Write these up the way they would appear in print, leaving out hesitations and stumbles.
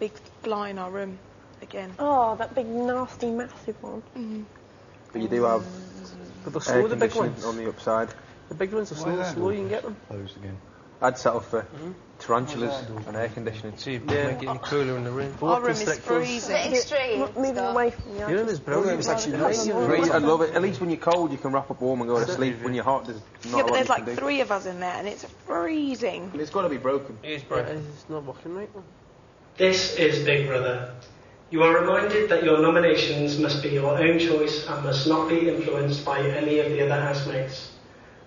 big fly in our room again. Oh, that big, nasty, massive one. Mm. But you do have But they're air slow, the big conditioning ones. on the upside. The big ones are slow, you can get them. Closed again. I'd settle for tarantulas and air conditioning. See, make it any cooler in the room. Our room is freezing. Extreme. Moving away from the Your room is brilliant. It's actually nice. I love it. At least when you're cold, you can wrap up warm and go to sleep. When you're hot, there's not Yeah, a but lot there's you like can do. 3 of us in there, and it's freezing. It's got to be broken. It is bright. It's not working right. This is Big Brother. You are reminded that your nominations must be your own choice and must not be influenced by any of the other housemates.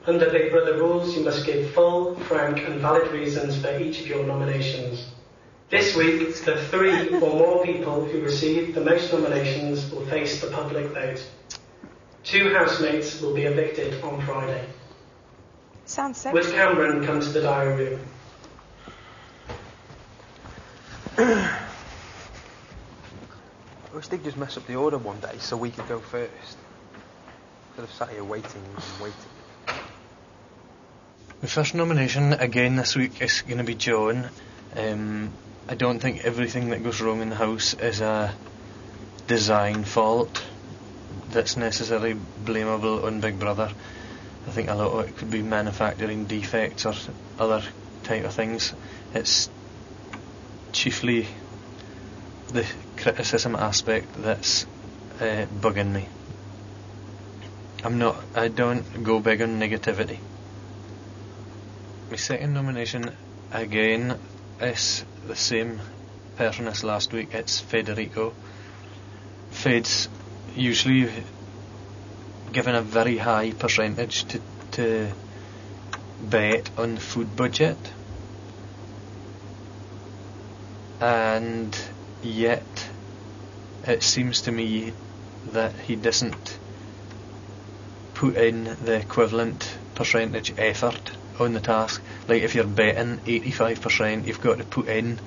Under Big Brother rules, you must give full, frank and valid reasons for each of your nominations. This week, the 3 or more people who receive the most nominations will face the public vote. 2 housemates will be evicted on Friday. Sounds Would sexy. Cameron come to the diary room? I wish they'd just mess up the order one day so we could go first. Instead of sat here waiting and waiting. My first nomination again this week is going to be John. I don't think everything that goes wrong in the house is a design fault that's necessarily blamable on Big Brother. I think a lot of it could be manufacturing defects or other type of things. It's chiefly the criticism aspect that's bugging me. I don't go big on negativity. My second nomination again is the same person as last week. It's Federico. Fed's usually given a very high percentage to bet on the food budget, and yet it seems to me that he doesn't put in the equivalent percentage effort on the task. Like if you're betting 85%, you've got to put in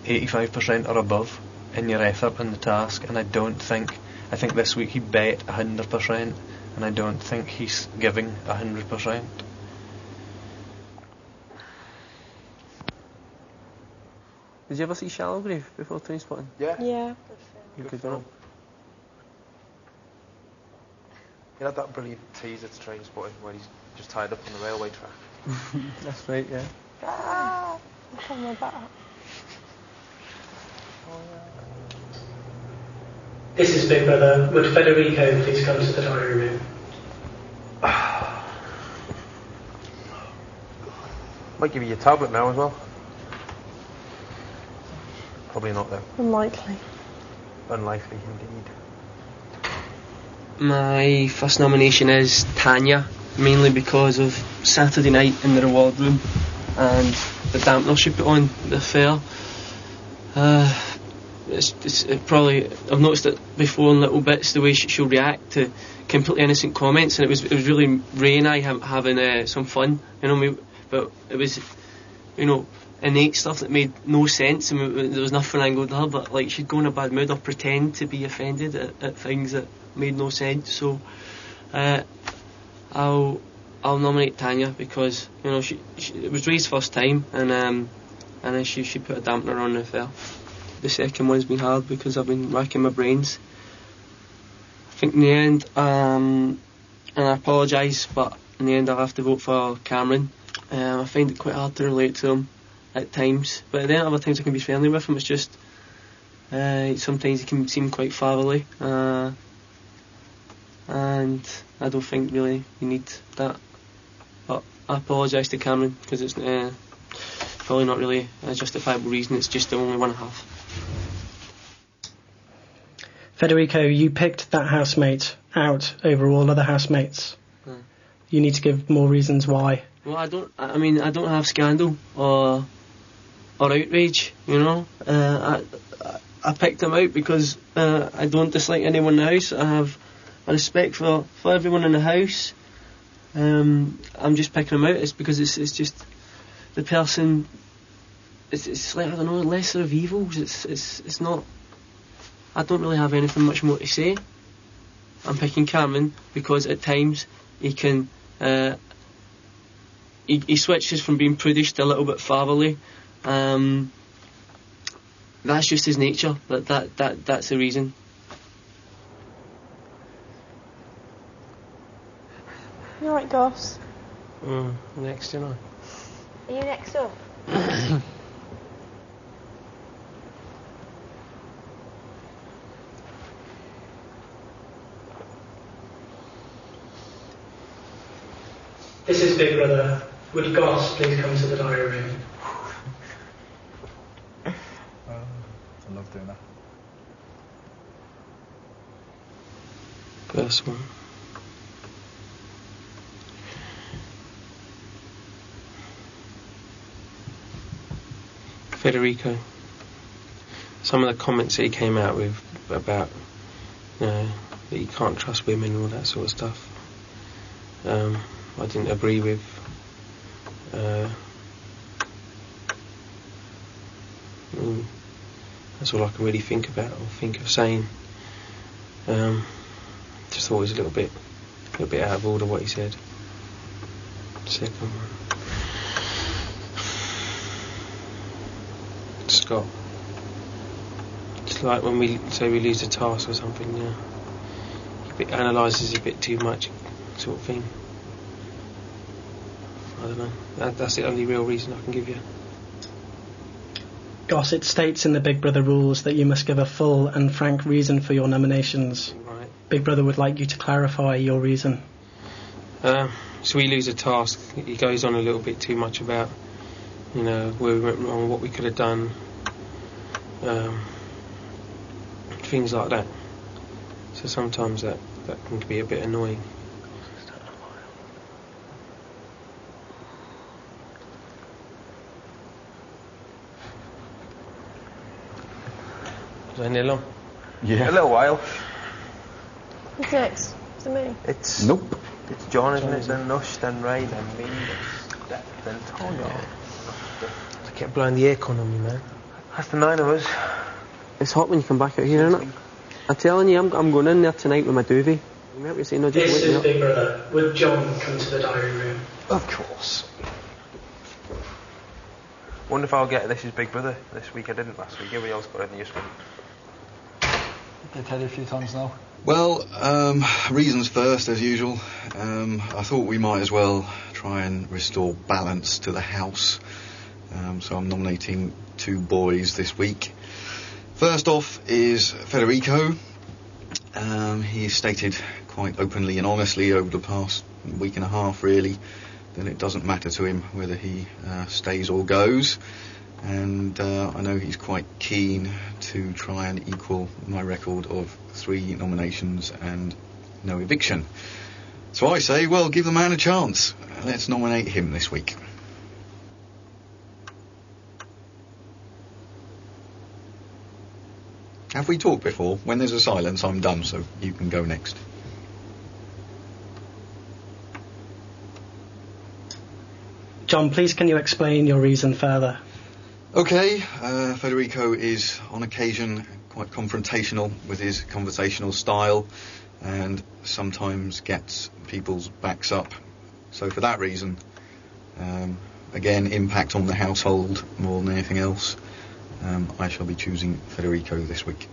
85% or above in your effort on the task, and I think this week he bet 100%, and I don't think he's giving 100%. Did you ever see Shallow Grave before Trainspotting? Yeah. Yeah. Good film. You had that brilliant teaser to Trainspotting where he's just tied up on the railway track. That's right, yeah. Ah, I'm on my back. This is Big Brother. Would Federico please come to the diary room? Might give you your tablet now as well. Probably not though. Unlikely. Unlikely indeed. My first nomination is Tanya, mainly because of Saturday night in the reward room and the dampener she put on the fair. It probably, I've noticed it before in little bits, the way she'll react to completely innocent comments, and it was really Ray and I having some fun, but it was, innate stuff that made no sense, and there was nothing angled at her, but like she'd go in a bad mood or pretend to be offended at things that made no sense. So I'll nominate Tanya because it was Ray's first time, and then she put a dampener on the fair. The second one's been hard because I've been racking my brains. I think in the end, and I apologise, but in the end I'll have to vote for Cameron. I find it quite hard to relate to him at times, but then other times I can be friendly with him. It's just sometimes he can seem quite fatherly, and I don't think really you need that. But I apologise to Cameron because it's probably not really a justifiable reason. It's just the only one I have. Federico, you picked that housemate out over all other housemates. You need to give more reasons why. Well, I don't have scandal or outrage. I picked him out because I don't dislike anyone in the house. I have a respect for everyone in the house. I'm just picking him out. It's because it's just the person. It's like, I don't know, lesser of evils. It's not. I don't really have anything much more to say. I'm picking Cameron because at times he can. He switches from being prudish to a little bit fatherly. that's just his nature. That's the reason. You alright, Goss? Next, you know. Are you next up? This is Big Brother. Would Goss please come to the diary room? I love doing that. First one. Federico. Some of the comments that he came out with about, that you can't trust women and all that sort of stuff, I didn't agree with. That's all I can really think about or think of saying. Just thought it was a little bit out of order what he said. Second one. Scott. It's like when we say we lose a task or something, yeah. He analyses a bit too much, sort of thing. I don't know. That's the only real reason I can give you. Goss, it states in the Big Brother rules that you must give a full and frank reason for your nominations. Right. Big Brother would like you to clarify your reason. So we lose a task. He goes on a little bit too much about, where we went wrong, what we could have done, things like that. So sometimes that can be a bit annoying. Is that long? Yeah. A little while. Who's next? Is it me? It's Nope. It's John, isn't it? Then Nush, then Ray, then me, then Steph, then Tony. I kept blowing the aircon on me, man. That's the 9 of us. It's hot when you come back out here, isn't it? I'm telling you, I'm going in there tonight with my duvet. You might be saying, no, just This wake me is up. Big Brother. Would John come to the diary room? Of course. Wonder if I'll get This is Big Brother this week. I didn't last week. Everybody else got it this week. Did Teddy a few times now. Well, reasons first, as usual. I thought we might as well try and restore balance to the house. So I'm nominating 2 boys this week. First off is Federico. He stated quite openly and honestly over the past week and a half, really, that it doesn't matter to him whether he stays or goes. And I know he's quite keen to try and equal my record of 3 nominations and no eviction. So I say, well, give the man a chance. Let's nominate him this week. Have we talked before? When there's a silence, I'm done, so you can go next. John, please can you explain your reason further? Okay, Federico is on occasion quite confrontational with his conversational style and sometimes gets people's backs up. So for that reason, again, impact on the household more than anything else, I shall be choosing Federico this week.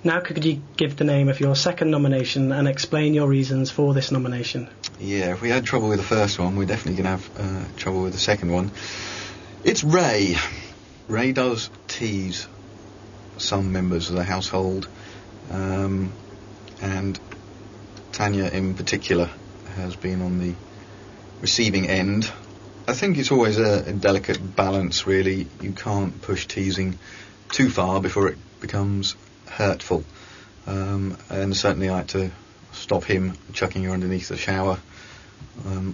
Now could you give the name of your second nomination and explain your reasons for this nomination? Yeah, if we had trouble with the first one, we're definitely going to have trouble with the second one. It's Ray. Ray does tease some members of the household, and Tanya in particular has been on the receiving end. I think it's always a delicate balance, really. You can't push teasing too far before it becomes hurtful. And certainly I had to stop him chucking her underneath the shower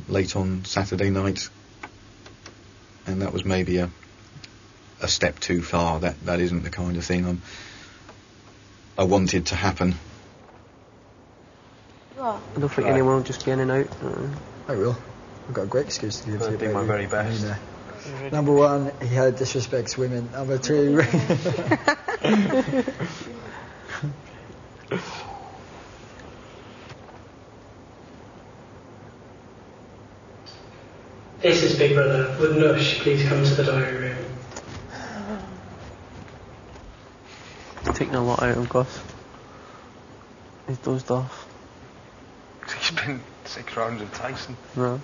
late on Saturday night. And that was maybe a step too far. That isn't the kind of thing I wanted to happen. What? I don't think anyone will just be in and out. I will. I've got a great excuse to give to you. I'll do my very best. Number 1, he disrespects women. Number 2... This is Big Brother. Would Nush please come to the diary room? taking a lot out of Gus. He's dozed off. He's been 6 rounds of Tyson. No.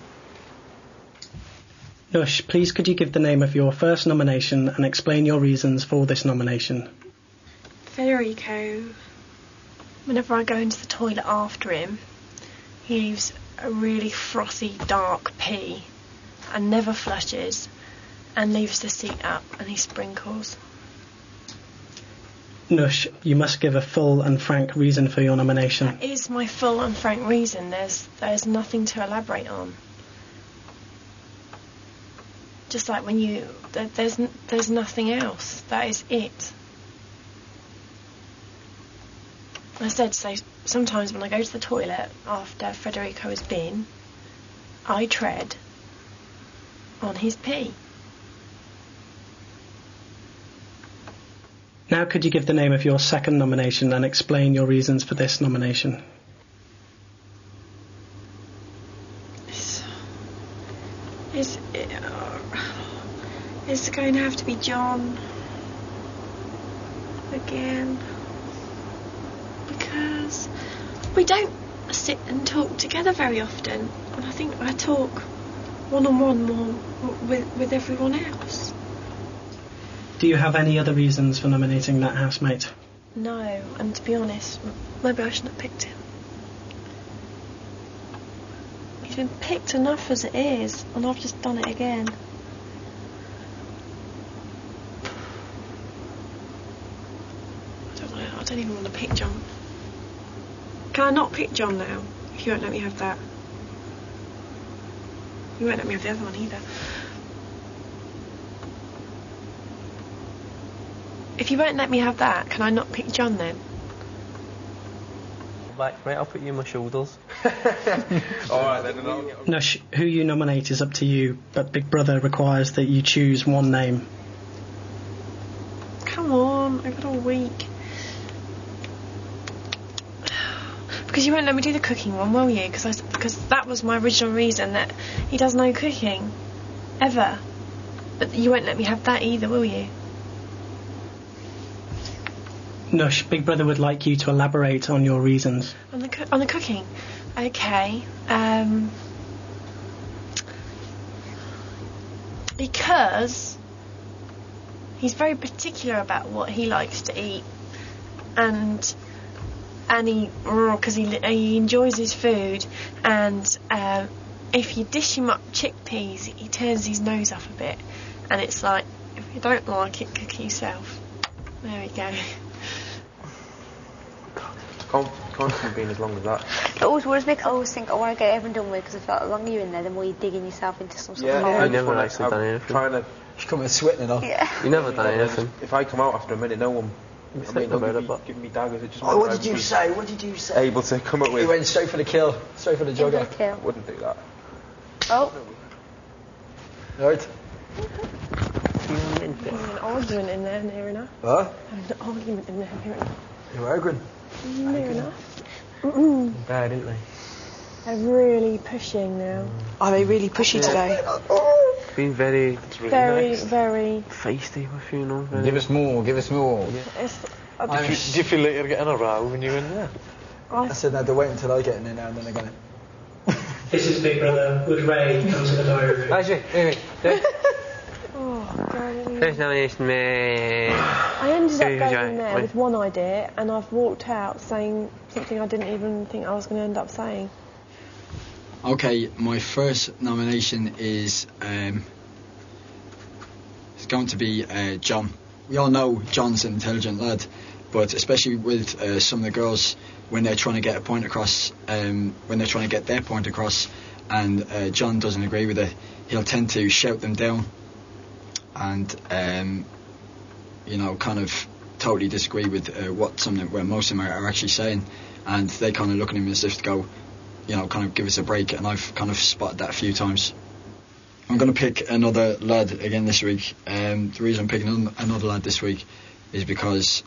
Nush, please could you give the name of your first nomination and explain your reasons for this nomination? Federico, whenever I go into the toilet after him, he leaves a really frothy, dark pee and never flushes and leaves the seat up and he sprinkles. Nush, you must give a full and frank reason for your nomination. That is my full and frank reason. There's nothing to elaborate on. Just like when you... There's nothing else. That is it. I said, so sometimes when I go to the toilet after Federico has been, I tread on his pee. Now could you give the name of your second nomination and explain your reasons for this nomination? It's going to have to be John again, because we don't sit and talk together very often, and I think I talk one-on-one more with everyone else. Do you have any other reasons for nominating that housemate? No, and to be honest, maybe I shouldn't have picked him. He's been picked enough as it is, and I've just done it again. I don't even want to pick John. Can I not pick John now? If you won't let me have that. You won't let me have the other one either. If you won't let me have that, can I not pick John then? Back, right, I'll put you on my shoulders. Alright then. Nush, who you nominate is up to you, but Big Brother requires that you choose one name. Come on, I've got all week. Because you won't let me do the cooking one, will you? Because that was my original reason, that he does no cooking. Ever. But you won't let me have that either, will you? Nush, Big Brother would like you to elaborate on your reasons. On the cooking? Okay. Because he's very particular about what he likes to eat, and he, because he enjoys his food, and if you dish him up chickpeas, he turns his nose up a bit, and it's like, if you don't like it, cook it yourself. There we go. Can't been as long as that. It always worries me. I always think I want to get everything done with, because I feel like the longer you're in there, the more you're digging yourself into some sort of hole. I never actually done anything. Trying to... She's coming sweating off. Yeah. You never done anything. If I come out after a minute, no one... give me daggers. It just Oh, what did you say? What did you say? Able to come up with... He went straight for the kill. Straight for the jugger. Wouldn't do that. Oh. Right. There's an argument in there, near enough. What? There's an argument in there, near enough. You're arguing. Near enough. Bad, didn't they? They're really pushing now. Are they really pushy today? Been very Very. feisty with you, know. Give us more, give us more. It's, Do you feel like you're getting a row when you're in there? I said no, they're waiting until I get in there now and then they're going to... This is Big Brother. Would Ray come to the diary room? Actually, oh, God. first nomination, mate. I ended up going in there with one idea, and I've walked out saying something I didn't even think I was going to end up saying. Okay, my first nomination is it's going to be John. We all know John's an intelligent lad, but especially with some of the girls, when they're trying to get a point across, when they're trying to get their point across, and John doesn't agree with it, he'll tend to shout them down and kind of totally disagree with where most of them are actually saying, and they kind of look at him as if to go, kind of give us a break, and I've kind of spotted that a few times. I'm going to pick another lad again this week. The reason I'm picking another lad this week is because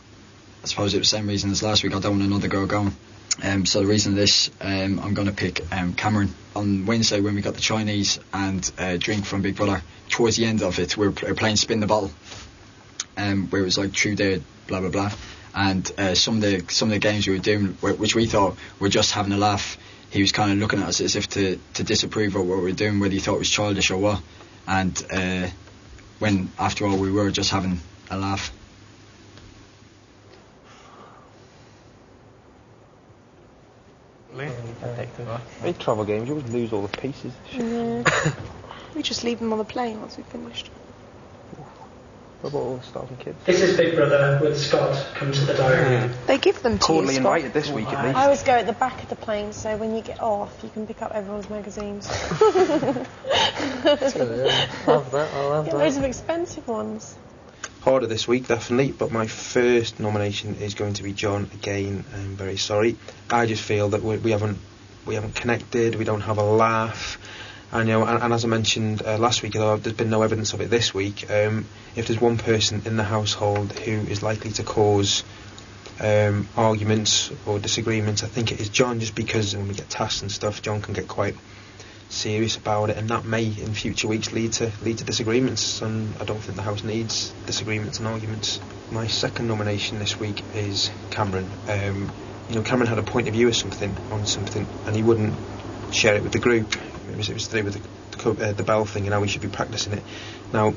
I suppose it was the same reason as last week. I don't want another girl going. So the reason of this, I'm going to pick Cameron. On Wednesday when we got the Chinese and drink from Big Brother, towards the end of it we were playing Spin the Bottle, where it was like true dare, blah blah blah, and some of the games we were doing, which we thought were just having a laugh, he was kind of looking at us as if to disapprove of what we were doing, whether he thought it was childish or what. And when after all we were just having a laugh. In travel games, you always lose all the pieces. Yeah. We just leave them on the plane once we've finished. What about all the starving kids? This is Big Brother with Scott. Come to the diary room. They give them to Cordially you, Scott. invited this week at least. I always go at the back of the plane, so when you get off, you can pick up everyone's magazines. I'll have that. Get loads of expensive ones. Harder this week, definitely, but my first nomination is going to be John again. I'm very sorry. I just feel that we haven't connected. We don't have a laugh. And and as I mentioned last week, although there's been no evidence of it this week, if there's one person in the household who is likely to cause arguments or disagreements, I think it is John. Just because when we get tasks and stuff, John can get quite serious about it, and that may in future weeks lead to disagreements, and I don't think the house needs disagreements and arguments. My second nomination this week is Cameron. Cameron had a point of view on something, and he wouldn't share it with the group. It was to do with the bell thing, and how we should be practicing it. Now,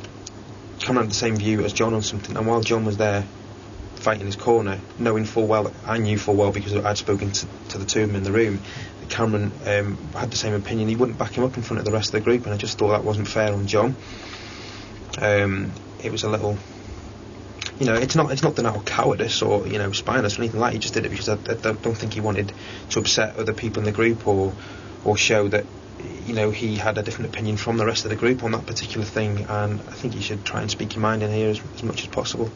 Cameron had the same view as John on something, and while John was there fighting his corner, knowing full well, I knew full well because I'd spoken to the two of them in the room, that Cameron had the same opinion. He wouldn't back him up in front of the rest of the group, and I just thought that wasn't fair on John. It was a little, it's not done out of cowardice or spineless or anything like that. He just did it because I don't think he wanted to upset other people in the group or show that he had a different opinion from the rest of the group on that particular thing, and I think you should try and speak your mind in here as much as possible.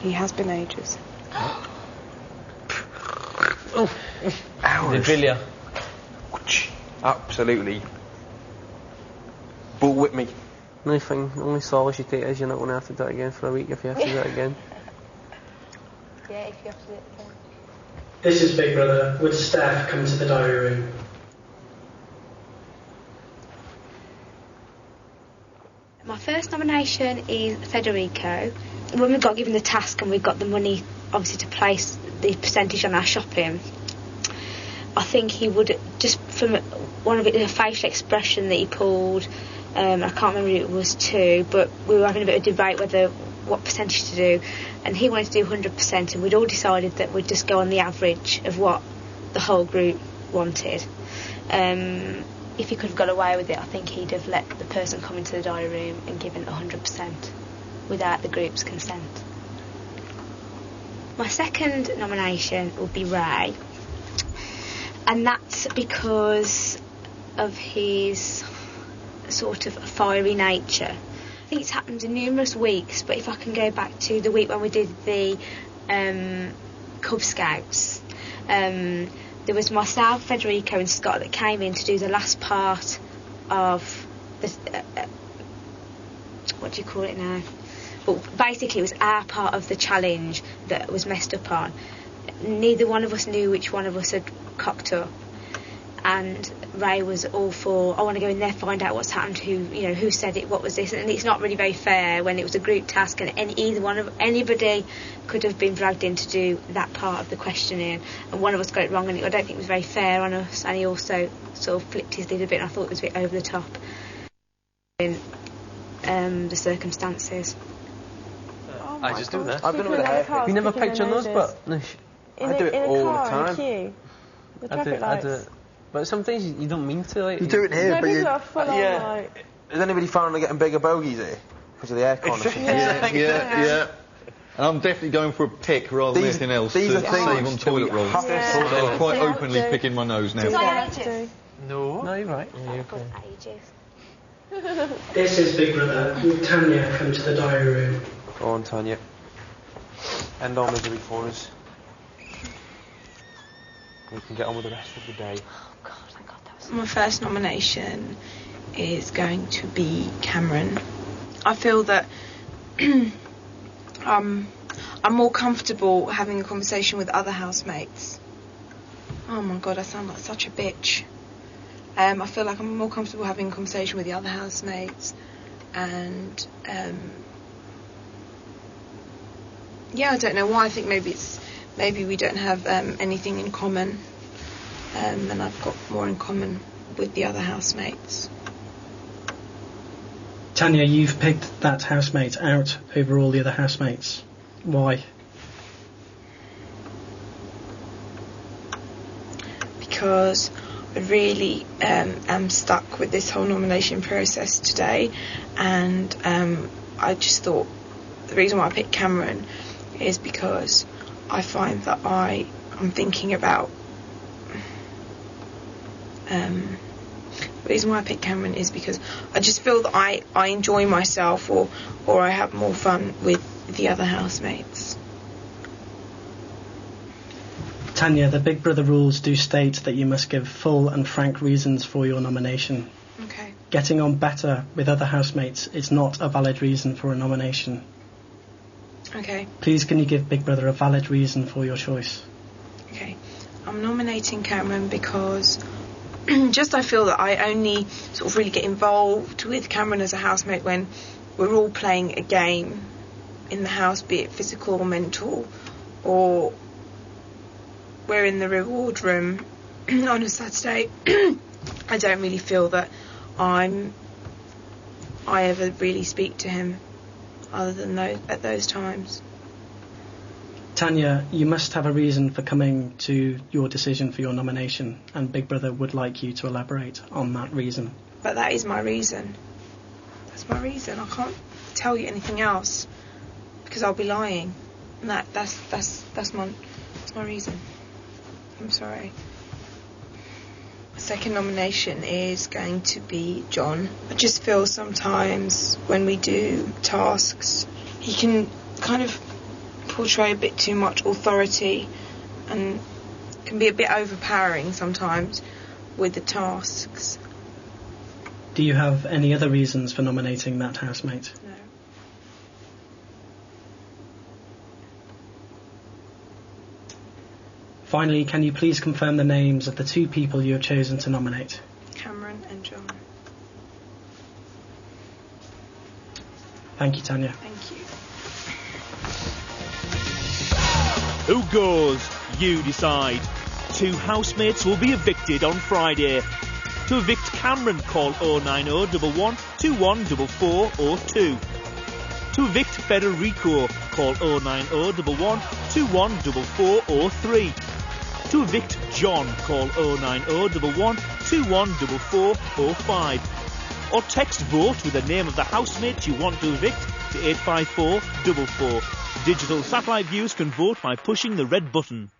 He has been ages. Hours. The driller. Absolutely. Bull whip me. Only solace you take is you're not going to have to do it again for a week if you have to do it again. Yeah, if you have to do it again. This is Big Brother with Steph. Come to the diary room. My first nomination is Federico. When we got given the task and we got the money, obviously, to place the percentage on our shopping, I think he would, just from one of it, the facial expression that he pulled, I can't remember who it was to, but we were having a bit of debate what percentage to do, and he wanted to do 100%, and we'd all decided that we'd just go on the average of what the whole group wanted. If he could have got away with it, I think he'd have let the person come into the diary room and given 100% without the group's consent. My second nomination would be Ray, and that's because of his sort of fiery nature. I think it's happened in numerous weeks, but if I can go back to the week when we did the Cub Scouts, there was myself, Federico and Scott that came in to do the last part of the what do you call it now? But basically it was our part of the challenge that was messed up on. Neither one of us knew which one of us had cocked up, and Ray was all for, I want to go in there, find out what's happened, who said it, what was this, and it's not really very fair when it was a group task and anybody could have been dragged in to do that part of the questioning, and one of us got it wrong, and I don't think it was very fair on us, and he also sort of flipped his lid a bit, and I thought it was a bit over the top in the circumstances. I just do that. I've done it with a hairpin. You never picked your nose buttons? I do it all the time. The traffic lights. I do it. But sometimes you don't mean to. Like, you do it here, but you... Yeah. Has anybody finally getting bigger bogies here? Because of the aircon? Yeah. And I'm definitely going for a pick rather than anything else. These to are things save on toilet rolls. I'm quite openly picking my nose now. No, you're right. This is Big Brother with Tanya. Come to the diary room. Go on, Tanya. End our misery for us. We can get on with the rest of the day. Oh God, thank God that was... My first nomination is going to be Cameron. I feel that I'm more comfortable having a conversation with other housemates. Oh my God, I sound like such a bitch. I feel like I'm more comfortable having a conversation with the other housemates, and I don't know why. I think maybe we don't have anything in common, and I've got more in common with the other housemates. Tanya, you've picked that housemate out over all the other housemates. Why? Because I really am stuck with this whole nomination process today, and I just thought the reason why I picked Cameron is because I find that I'm thinking about the reason why I picked Cameron is because I just feel that I enjoy myself or I have more fun with the other housemates. Tanya, the Big Brother rules do state that you must give full and frank reasons for your nomination. Okay. Getting on better with other housemates is not a valid reason for a nomination. Okay. Please, can you give Big Brother a valid reason for your choice? Okay. I'm nominating Cameron because just I feel that I only sort of really get involved with Cameron as a housemate when we're all playing a game in the house, be it physical or mental, or we're in the reward room on a Saturday. I don't really feel that I ever really speak to him other than at those times. Tanya, you must have a reason for coming to your decision for your nomination, and Big Brother would like you to elaborate on that reason. But that is my reason. That's my reason. I can't tell you anything else because I'll be lying. And that's my reason. I'm sorry. The second nomination is going to be John. I just feel sometimes when we do tasks, he can kind of portray a bit too much authority and can be a bit overpowering sometimes with the tasks. Do you have any other reasons for nominating that housemate? No. Finally, can you please confirm the names of the two people you have chosen to nominate? Cameron and John. Thank you, Tanya. Thank you. Who goes? You decide. 2 housemates will be evicted on Friday. To evict Cameron, call 090 11 214402. To evict Federico, call 090 11 214403. To evict John, call 090 11 214405. Or text vote with the name of the housemate you want to evict to 85444. Digital satellite viewers can vote by pushing the red button.